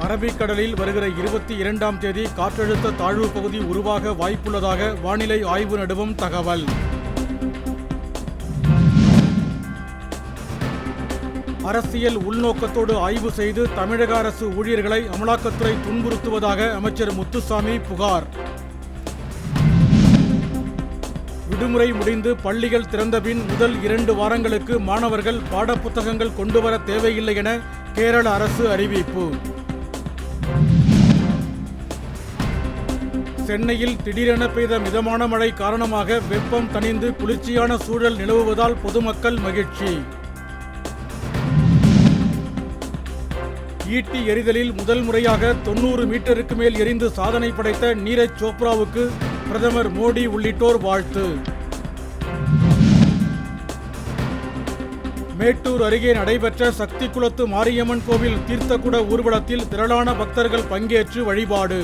அரபிக்கடலில் வருகிற 22ஆம் தேதி காற்றழுத்த தாழ்வு பகுதி உருவாக வாய்ப்புள்ளதாக வானிலை ஆய்வு நடுவம் தகவல். அரசியல் உள்நோக்கத்தோடு ஆய்வு செய்து தமிழக அரசு ஊழியர்களை அமலாக்கத்துறை துன்புறுத்துவதாக அமைச்சர் முத்துசாமி புகார். விடுமுறை முடிந்து பள்ளிகள் திறந்தபின் முதல் 2 வாரங்களுக்கு மாணவர்கள் பாடப்புத்தகங்கள் கொண்டுவர தேவையில்லை என கேரள அரசு அறிவிப்பு. சென்னையில் திடீரென பெய்த மிதமான மழை காரணமாக வெப்பம் தணிந்து குளிர்ச்சியான சூழல் நிலவுவதால் பொதுமக்கள் மகிழ்ச்சி. ஈட்டி எறிதலில் முதல் முறையாக 90 மீட்டருக்கு மேல் எறிந்து சாதனை படைத்த நீரஜ் சோப்ராவுக்கு பிரதமர் மோடி உள்ளிட்டோர் வாழ்த்து. மேட்டூர் அருகே நடைபெற்ற சக்தி குளத்து மாரியம்மன் கோவில் தீர்த்தக்குட ஊர்வலத்தில் திரளான பக்தர்கள் பங்கேற்று வழிபாடு.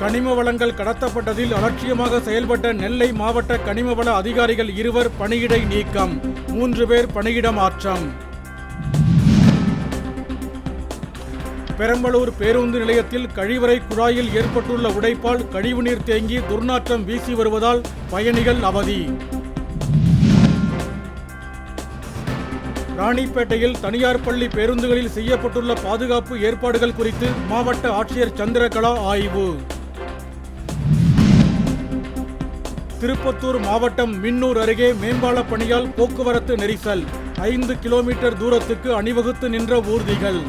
கனிம வளங்கள் கடத்தப்பட்டதில் அலட்சியமாக செயல்பட்ட நெல்லை மாவட்ட கனிம வள அதிகாரிகள் 2 பணியிடை நீக்கம், 3 பேர் பணியிட மாற்றம். பெரம்பலூர் பேருந்து நிலையத்தில் கழிவறை குழாயில் ஏற்பட்டுள்ள உடைப்பால் கழிவுநீர் தேங்கி துர்நாற்றம் வீசி வருவதால் பயணிகள் அவதி. ராணிப்பேட்டையில் தனியார் பள்ளி பேருந்துகளில் செய்யப்பட்டுள்ள பாதுகாப்பு ஏற்பாடுகள் குறித்து மாவட்ட ஆட்சியர் சந்திரகலா ஆய்வு. திருப்பத்தூர் மாவட்டம் மின்னூர் அருகே மேம்பால பணியால் போக்குவரத்து நெரிசல், 5 கிலோமீட்டர் தூரத்துக்கு அணிவகுத்து நின்ற ஊர்திகள்.